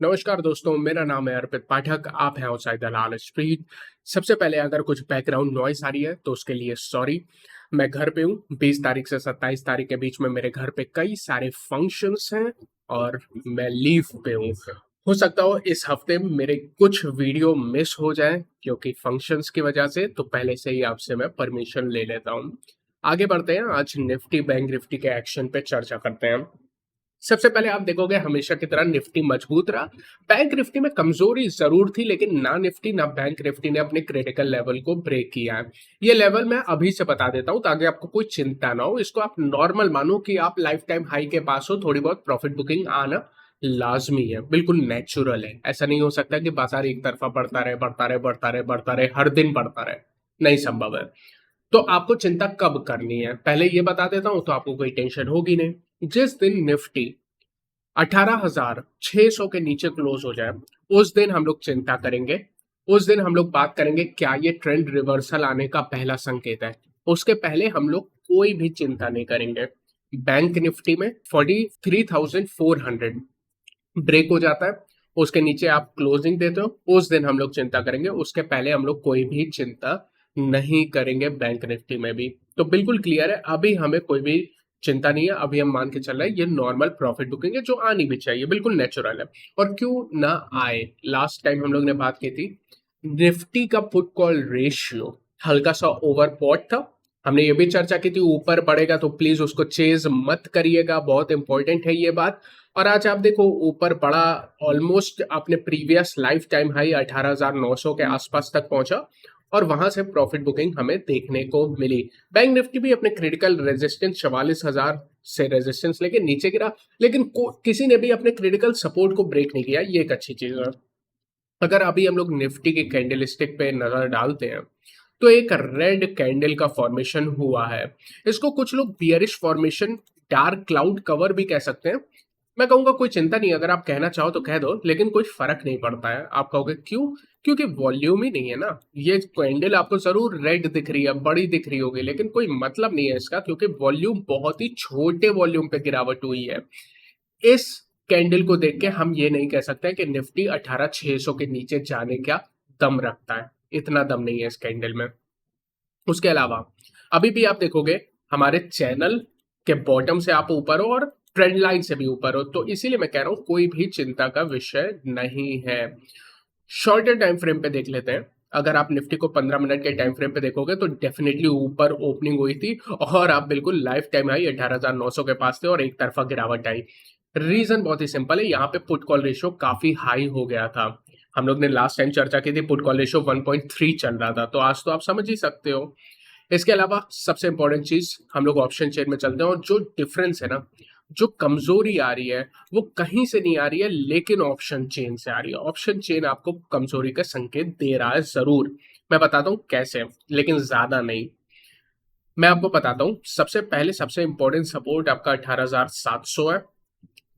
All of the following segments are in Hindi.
नमस्कार दोस्तों, मेरा नाम है अर्पित पाठक। आप हैं आउटसाइड दलाल स्ट्रीट। सबसे पहले अगर कुछ बैकग्राउंड नॉइस आ रही है तो उसके लिए सॉरी। मैं घर पे हूँ। 20 तारीख से 27 तारीख के बीच में मेरे घर पे कई सारे फंक्शंस हैं और मैं लीव पे हूँ। हो सकता हो इस हफ्ते मेरे कुछ वीडियो मिस हो जाए क्योंकि फंक्शंस की वजह से, तो पहले से ही आपसे मैं परमिशन ले लेता हूँ। आगे बढ़ते हैं। आज निफ्टी बैंक निफ्टी के एक्शन पे चर्चा करते हैं। सबसे पहले आप देखोगे हमेशा की तरह निफ्टी मजबूत रहा। बैंक निफ्टी में कमजोरी जरूर थी, लेकिन ना निफ्टी ना बैंक निफ्टी ने अपने क्रिटिकल लेवल को ब्रेक किया है। ये लेवल मैं अभी से बता देता हूं ताकि आपको कोई चिंता ना हो। इसको आप नॉर्मल मानो कि आप लाइफ टाइम हाई के पास हो। थोड़ी बहुत प्रॉफिट बुकिंग आना लाजमी है, बिल्कुल नेचुरल है। ऐसा नहीं हो सकता कि बाजार एक तरफा बढ़ता रहे बढ़ता रहे बढ़ता रहे बढ़ता रहे, हर दिन बढ़ता रहे। नहीं संभव है। तो आपको चिंता कब करनी है पहले ये बता देता हूं, तो आपको कोई टेंशन होगी नहीं। जिस दिन निफ्टी 18,600 के नीचे क्लोज हो जाए उस दिन हम लोग चिंता करेंगे। उस दिन हम लोग बात करेंगे क्या ये ट्रेंड रिवर्सल आने का पहला संकेत है। उसके पहले हम लोग कोई भी चिंता नहीं करेंगे। बैंक निफ्टी में 43,400 ब्रेक हो जाता है, उसके नीचे आप क्लोजिंग देते हो, उस दिन हम लोग चिंता करेंगे। उसके पहले हम लोग कोई भी चिंता नहीं करेंगे। बैंक निफ्टी में भी तो बिल्कुल क्लियर है, अभी हमें कोई भी चिंता नहीं है। अभी हम मान के चल रहे हैं ये नॉर्मल प्रॉफिट बुकिंग है जो आनी भी चाहिए, बिल्कुल नेचुरल है। और क्यों ना आए, लास्ट टाइम हम लोग ने बात की थी निफ्टी का पुट कॉल रेशियो हल्का सा ओवरबॉट था। हमने ये भी चर्चा की थी ऊपर बढ़ेगा तो प्लीज उसको चेज मत करिएगा, बहुत इंपॉर्टेंट है ये बात। और आज आप देखो ऊपर बढ़ा, ऑलमोस्ट अपने प्रीवियस लाइफ टाइम हाई 18,900 के आसपास तक पहुंचा और वहां से प्रॉफिट बुकिंग हमें देखने को मिली। बैंक निफ्टी भी अपने क्रिटिकल रेजिस्टेंस 44,000 से रेजिस्टेंस लेके नीचे गिरा, लेकिन किसी ने भी अपने क्रिटिकल सपोर्ट को ब्रेक नहीं किया। ये एक अच्छी चीज है। अगर अभी हम लोग निफ्टी के कैंडल स्टिक पे नजर डालते हैं तो एक रेड कैंडल का फॉर्मेशन हुआ है। इसको कुछ लोग bearish formation, dark cloud cover भी कह सकते हैं। मैं कहूंगा कोई चिंता नहीं, अगर आप कहना चाहो तो कह दो, लेकिन कोई फर्क नहीं पड़ता है। आप कहोगे क्यों? क्योंकि वॉल्यूम ही नहीं है ना। ये कैंडल आपको जरूर रेड दिख रही है, बड़ी दिख रही होगी, लेकिन कोई मतलब नहीं है इसका, क्योंकि वॉल्यूम बहुत ही छोटे वॉल्यूम पे गिरावट हुई है। इस कैंडल को देख के हम ये नहीं कह सकते कि निफ्टी 18,600 के नीचे जाने का दम रखता है। इतना दम नहीं है इस कैंडल में। उसके अलावा अभी भी आप देखोगे हमारे चैनल के बॉटम से आप ऊपर हो और ट्रेंड लाइन से भी ऊपर हो, तो इसीलिए मैं कह रहा हूं कोई भी चिंता का विषय नहीं है। शॉर्टर टाइम फ्रेम पे देख लेते हैं। अगर आप निफ्टी को 15 मिनट के टाइम फ्रेम पे देखोगे तो डेफिनेटली ऊपर ओपनिंग हुई थी और आप बिल्कुल लाइफ टाइम हाई 18,900 के पास थे और एक तरफा गिरावट आई। रीजन बहुत ही सिंपल है, यहाँ पे पुट कॉल रेशियो काफी हाई हो गया था। हम लोग ने लास्ट टाइम चर्चा की थी पुट कॉल रेशियो 1.3 चल रहा था, तो आज तो आप समझ ही सकते हो। इसके अलावा सबसे इंपॉर्टेंट चीज, हम लोग ऑप्शन चेन में चलते हैं और जो डिफरेंस है ना, जो कमजोरी आ रही है वो कहीं से नहीं आ रही है, लेकिन ऑप्शन चेन से आ रही है। ऑप्शन चेन आपको कमजोरी का संकेत दे रहा है जरूर। मैं बताता हूं कैसे, लेकिन ज्यादा नहीं। मैं आपको बताता हूं। सबसे पहले सबसे इंपॉर्टेंट सपोर्ट आपका 18,700 है।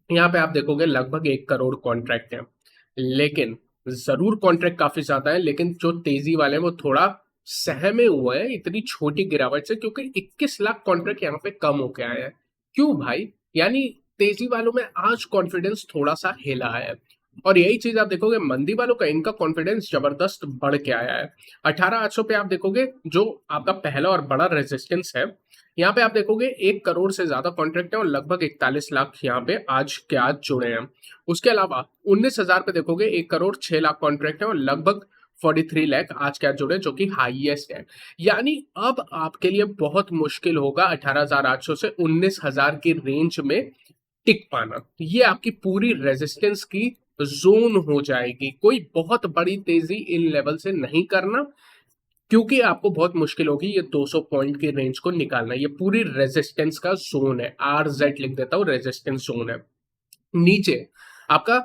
यहाँ पे आप देखोगे लगभग 1 करोड़ कॉन्ट्रैक्ट है, लेकिन जरूर कॉन्ट्रैक्ट काफी ज्यादा है, लेकिन जो तेजी वाले हैं वो थोड़ा सहमे हुए हैं इतनी छोटी गिरावट से, क्योंकि 21 लाख कॉन्ट्रैक्ट यहाँ पे कम होके आए हैं। क्यों भाई? यानी तेजी वालों में आज कॉन्फिडेंस थोड़ा सा हिला है। और यही चीज आप देखोगे मंदी वालों का, इनका कॉन्फिडेंस जबरदस्त बढ़ के आया है। 18,800 पे आप देखोगे जो आपका पहला और बड़ा रेजिस्टेंस है, यहाँ पे आप देखोगे 1 करोड़ से ज्यादा कॉन्ट्रैक्ट है और लगभग 41 लाख यहाँ पे आज के आज जुड़े हैं। उसके अलावा 19,000 पे देखोगे 1 करोड़ 6 लाख कॉन्ट्रैक्ट है और लगभग 43 लाख आज के आज जुड़े, जो कि हाईएस्ट है। यानी अब आपके लिए बहुत मुश्किल होगा 18,800 से 19,000 की रेंज में टिक पाना। ये आपकी पूरी रेजिस्टेंस की जोन हो जाएगी। कोई बहुत बड़ी तेजी इन लेवल से नहीं करना, क्योंकि आपको बहुत मुश्किल होगी ये 200 पॉइंट की रेंज को निकालना। ये पूरी रेजिस्टेंस का जोन है, RZ लिख देता हूं, रेजिस्टेंस जोन है। नीचे आपका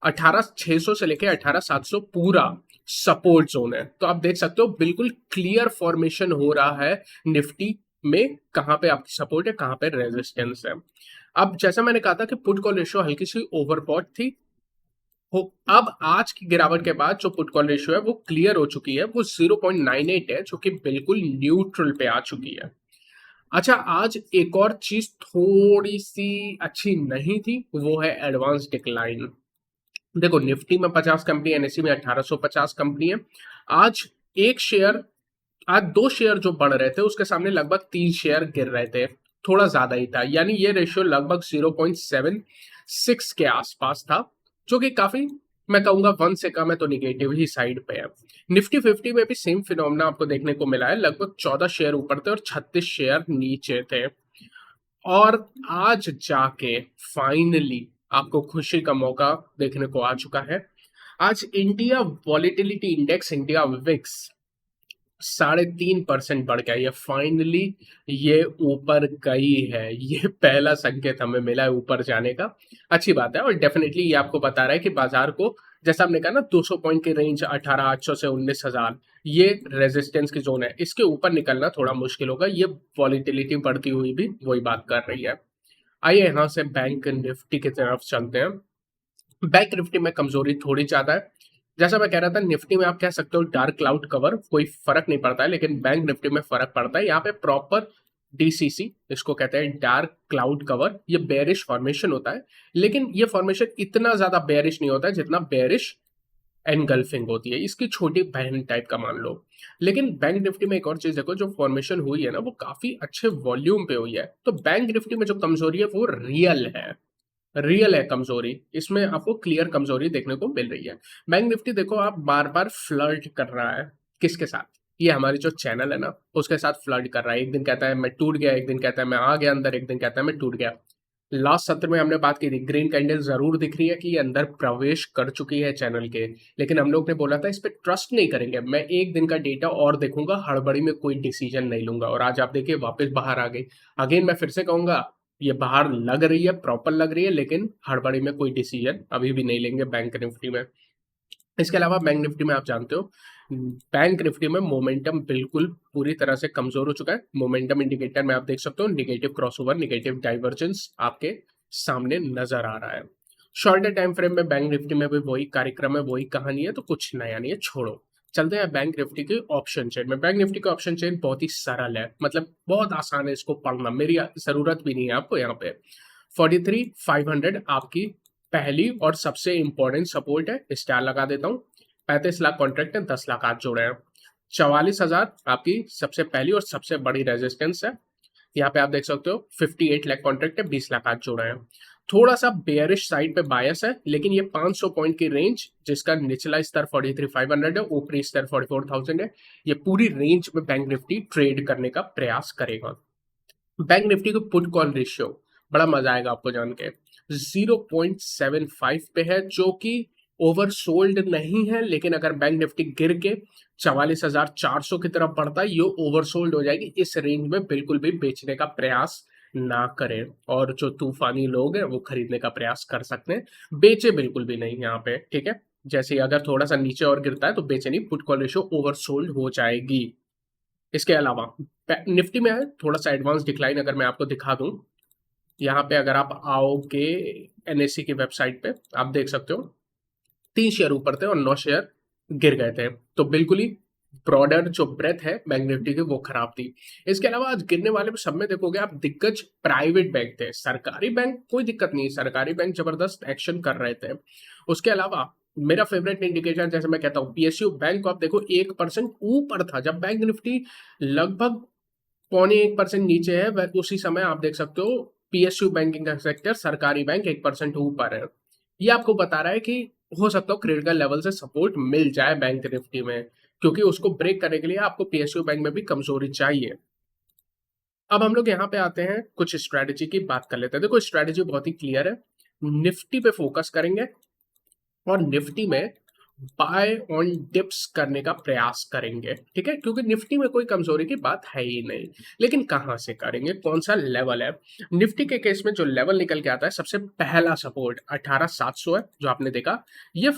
18,600 से लेके 18,700 पूरा सपोर्ट जोन है। तो आप देख सकते हो बिल्कुल क्लियर फॉर्मेशन हो रहा है निफ्टी में, कहां पे आपकी सपोर्ट है कहां पे रेजिस्टेंस है। अब जैसा मैंने कहा था कि पुट कॉल रेशियो हल्की सी ओवरबॉट थी, हो अब आज की गिरावट के बाद जो पुट कॉल रेशियो है वो क्लियर हो चुकी है, वो 0.98 है, जो कि बिल्कुल न्यूट्रल पे आ चुकी है। अच्छा, आज एक और चीज थोड़ी सी अच्छी नहीं थी, वो है एडवांस डिक्लाइन। देखो निफ्टी में 50 कंपनी, एनएससी में 1850 कंपनी है। आज एक शेयर, आज दो शेयर जो बढ़ रहे थे उसके सामने लगभग 3 शेयर गिर रहे थे, थोड़ा ज्यादा ही था, यानी ये रेशियो लगभग 0.76 के आसपास था, जो कि काफी, मैं कहूंगा 1 से कम है, तो निगेटिव ही साइड पे है। निफ्टी 50 में भी सेम फिनोमेना आपको देखने को मिला है, लगभग 14 शेयर ऊपर थे और 36 शेयर नीचे थे। और आज जाके फाइनली आपको खुशी का मौका देखने को आ चुका है। आज India volatility index, India VIX 3.5% बढ़ गया। ये फाइनली ये ऊपर गई है, ये पहला संकेत हमें मिला है ऊपर जाने का। अच्छी बात है, और डेफिनेटली ये आपको बता रहा है कि बाजार को, जैसा हमने कहा ना, 200 पॉइंट की रेंज 18,800 से 19,000, ये रेजिस्टेंस की जोन है, इसके ऊपर निकलना थोड़ा मुश्किल होगा। ये वॉलिटिलिटी बढ़ती हुई भी वही बात कर रही है। आइए यहाँ से बैंक निफ्टी की तरफ चलते हैं। बैंक निफ्टी में कमजोरी थोड़ी ज्यादा है। जैसा मैं कह रहा था, निफ्टी में आप कह सकते हो डार्क क्लाउड कवर, कोई फर्क नहीं पड़ता है, लेकिन बैंक निफ्टी में फर्क पड़ता है। यहाँ पे प्रॉपर डीसीसी, इसको कहते हैं डार्क क्लाउड कवर, ये बेरिश फॉर्मेशन होता है, लेकिन ये फॉर्मेशन इतना ज्यादा बेरिश नहीं होता है जितना बेरिश एनगल्फिंग होती है, इसकी छोटी बहन टाइप का मान लो। लेकिन बैंक निफ्टी में एक और चीज देखो, जो फॉर्मेशन हुई है ना, वो काफी अच्छे वॉल्यूम पे हुई है। तो बैंक निफ्टी में जो कमजोरी है वो रियल है, रियल है कमजोरी, इसमें आपको क्लियर कमजोरी देखने को मिल रही है। बैंक निफ्टी देखो, आप बार बार फ्लर्ट कर रहा है, किसके साथ? ये हमारी जो चैनल है ना, उसके साथ फ्लर्ट कर रहा है। एक दिन कहता है मैं टूट गया, एक दिन कहता है मैं आ गया अंदर, एक दिन कहता है मैं टूट गया। लास्ट सत्र में हमने बात की थी, ग्रीन कैंडल जरूर दिख रही है कि ये अंदर प्रवेश कर चुकी है चैनल के, लेकिन हम लोग ने बोला था इस पर ट्रस्ट नहीं करेंगे, मैं एक दिन का डेटा और देखूंगा, हड़बड़ी में कोई डिसीजन नहीं लूंगा। और आज आप देखिए वापस बाहर आ गई। अगेन मैं फिर से कहूंगा, ये बाहर लग रही है, प्रॉपर लग रही है, लेकिन हड़बड़ी में कोई डिसीजन अभी भी नहीं लेंगे बैंक निफ्टी में। इसके अलावा बैंक निफ्टी में आप जानते हो, बैंक निफ्टी में मोमेंटम बिल्कुल पूरी तरह से कमजोर हो चुका है। मोमेंटम इंडिकेटर में आप देख सकते हो निगेटिव क्रॉसओवर, निगेटिव डाइवर्जेंस आपके सामने नजर आ रहा है। शॉर्टर टाइम फ्रेम में बैंक निफ्टी में भी वही कार्यक्रम है, वही कहानी है, तो कुछ नया नहीं है, छोड़ो। चलते हैं बैंक निफ्टी के ऑप्शन चेन में। बैंक निफ्टी का ऑप्शन चेन बहुत ही सरल है, मतलब बहुत आसान है इसको पढ़ना, मेरी जरूरत भी नहीं है आपको। यहाँ पे 43,500 आपकी पहली और सबसे इंपॉर्टेंट सपोर्ट है, स्टार लगा देता हूँ। 35 लाख कॉन्ट्रैक्ट है, 10 लाख आज जोड़े हैं। 44,000 आपकी सबसे पहली और सबसे बड़ी रेजिस्टेंस है। यहाँ पे आप देख सकते हो 58 लाख कॉन्ट्रैक्ट है, 20 लाख आज जोड़े हैं। थोड़ा सा बेयरिश साइड पे बायस है, लेकिन ये 500 पॉइंट की रेंज, जिसका निचला स्तर 43,500 है, ऊपरी स्तर 44,000 है, ये पूरी रेंज में बैंक निफ्टी ट्रेड करने का प्रयास करेगा। बैंक निफ्टी को पुट कॉल रेशियो बड़ा मजा आएगा आपको जान के, 0.75 पे है, जो कि ओवरसोल्ड नहीं है, लेकिन अगर बैंक निफ्टी गिर के 44,400 की तरफ बढ़ता है, ये ओवरसोल्ड हो जाएगी। इस रेंज में बिल्कुल भी बेचने का प्रयास ना करें, और जो तूफानी लोग हैं वो खरीदने का प्रयास कर सकते हैं, बेचे बिल्कुल भी नहीं यहाँ पे, ठीक है। जैसे अगर थोड़ा सा नीचे और गिरता है तो बेचे नहीं, पुट कॉल रेशियो ओवरसोल्ड हो जाएगी। इसके अलावा निफ्टी में है थोड़ा सा एडवांस डिक्लाइन, अगर मैं आपको दिखा दूं, यहाँ पे अगर आप आओगे एनएससी की वेबसाइट पे, आप देख सकते हो 3 शेयर ऊपर थे और 9 शेयर गिर गए थे, तो बिल्कुल ही ब्रॉडर जो ब्रेथ है बैंक निफ्टी की वो खराब थी। इसके अलावा आज गिरने वाले सब में देखोगे आप, दिग्गज प्राइवेट बैंक थे, सरकारी बैंक कोई दिक्कत नहीं, सरकारी बैंक जबरदस्त एक्शन कर रहे थे। उसके अलावा मेरा फेवरेट इंडिकेटर, जैसे मैं कहता हूँ, पीएसयू बैंक को आप देखो 1% ऊपर था जब बैंक निफ्टी लगभग 0.25% नीचे है, उसी समय आप देख सकते हो पीएसयू बैंकिंग का सेक्टर, सरकारी बैंक 1% ऊपर है। ये आपको बता रहा है कि हो सकता है क्रिटिकल लेवल से सपोर्ट मिल जाए बैंक निफ्टी में, क्योंकि उसको ब्रेक करने के लिए आपको पीएसयू बैंक में भी कमजोरी चाहिए। अब हम लोग यहाँ पे आते हैं, कुछ स्ट्रेटेजी की बात कर लेते हैं। देखो स्ट्रेटेजी बहुत ही क्लियर है, निफ्टी पे फोकस करेंगे और निफ्टी में बाय ऑन डिप्स करने का प्रयास करेंगे, ठीक है, क्योंकि निफ्टी में कोई कमजोरी की बात है ही नहीं। लेकिन कहां से करेंगे, कौन सा लेवल है? निफ्टी के केस में जो लेवल निकल के आता है, सबसे पहला सपोर्ट 18,700 है, जो आपने देखा, ये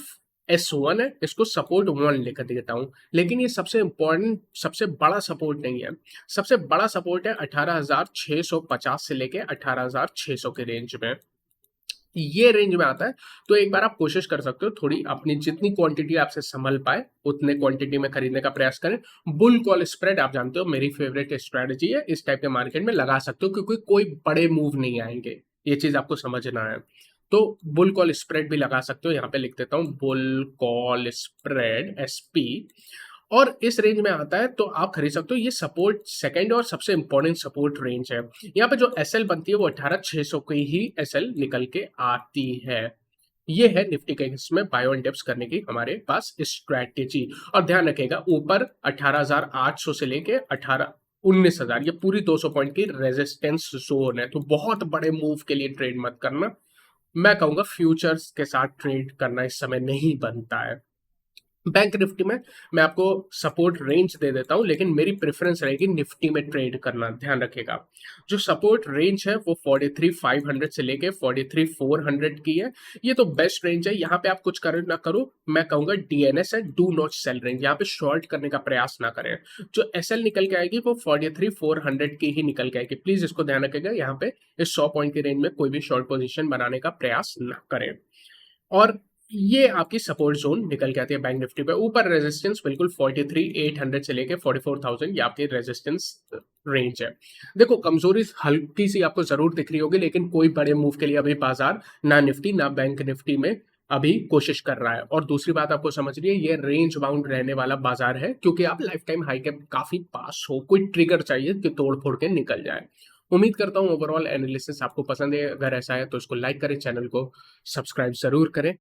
S1 है, इसको सपोर्ट 1 लिख देता हूं, लेकिन ये सबसे इंपॉर्टेंट, सबसे बड़ा सपोर्ट नहीं है। सबसे बड़ा सपोर्ट है 18,650 से लेके 18,600 के रेंज में, ये रेंज में आता है। तो एक बार आप कोशिश कर सकते हो, थोड़ी अपनी जितनी क्वांटिटी आपसे संभल पाए उतने क्वांटिटी में खरीदने का प्रयास करें। बुल कॉल स्प्रेड आप जानते हो मेरी फेवरेट स्ट्रेटजी है, इस टाइप के मार्केट में लगा सकते हो, क्योंकि कोई बड़े मूव नहीं आएंगे, ये चीज आपको समझना है। तो बुल कॉल स्प्रेड भी लगा सकते हो, यहाँ पे लिख देता हूँ बुल कॉल स्प्रेड SP, और इस रेंज में आता है तो आप खरीद सकते हो। ये सपोर्ट सेकंड और सबसे इंपॉर्टेंट सपोर्ट रेंज है। यहाँ पे जो SL बनती है वो 18,600 की ही SL निकल के आती है। ये है निफ्टी के इसमें बाय ऑन डिप्स करने की हमारे पास स्ट्रैटेजी। और ध्यान रखिएगा ऊपर 18,800 से लेके 19,000 ये पूरी 200 पॉइंट की रेजिस्टेंस जोन है, तो बहुत बड़े मूव के लिए ट्रेड मत करना। मैं कहूंगा फ्यूचर्स के साथ ट्रेड करना इस समय नहीं बनता है। बैंक निफ्टी में मैं आपको सपोर्ट रेंज दे देता हूं, लेकिन मेरी प्रेफरेंस रहेगी निफ्टी में ट्रेड करना, ध्यान रखिएगा। जो सपोर्ट रेंज है वो 43,500 से लेके 43,400 की है। ये तो बेस्ट रेंज है, यहाँ पे आप कुछ करो ना करो, मैं कहूंगा DNS है, डू नॉट सेल रेंज, यहाँ पे शॉर्ट करने का प्रयास ना करें। जो SL निकल के आएगी वो 43,400 की ही निकल के आएगी, प्लीज इसको ध्यान रखिएगा। यहाँ पे इस 100 पॉइंट की रेंज में कोई भी शॉर्ट पोजीशन बनाने का प्रयास ना करें। और ये आपकी सपोर्ट जोन निकल के आती है बैंक निफ्टी पे। ऊपर रेजिस्टेंस बिल्कुल 43,800 से लेके 44,000 ये आपकी रेजिस्टेंस रेंज है। देखो कमजोरी हल्की सी आपको जरूर दिख रही होगी, लेकिन कोई बड़े मूव के लिए अभी बाजार ना निफ्टी ना बैंक निफ्टी में अभी कोशिश कर रहा है। और दूसरी बात आपको समझनी है, ये रेंज बाउंड रहने वाला बाजार है, क्योंकि आप लाइफ टाइम हाई के काफी पास हो, कोई ट्रिगर चाहिए कि तोड़ फोड़ के निकल जाए। उम्मीद करता हूँ ओवरऑल एनालिसिस आपको पसंद है। अगर ऐसा है तो इसको लाइक करें, चैनल को सब्सक्राइब जरूर करें।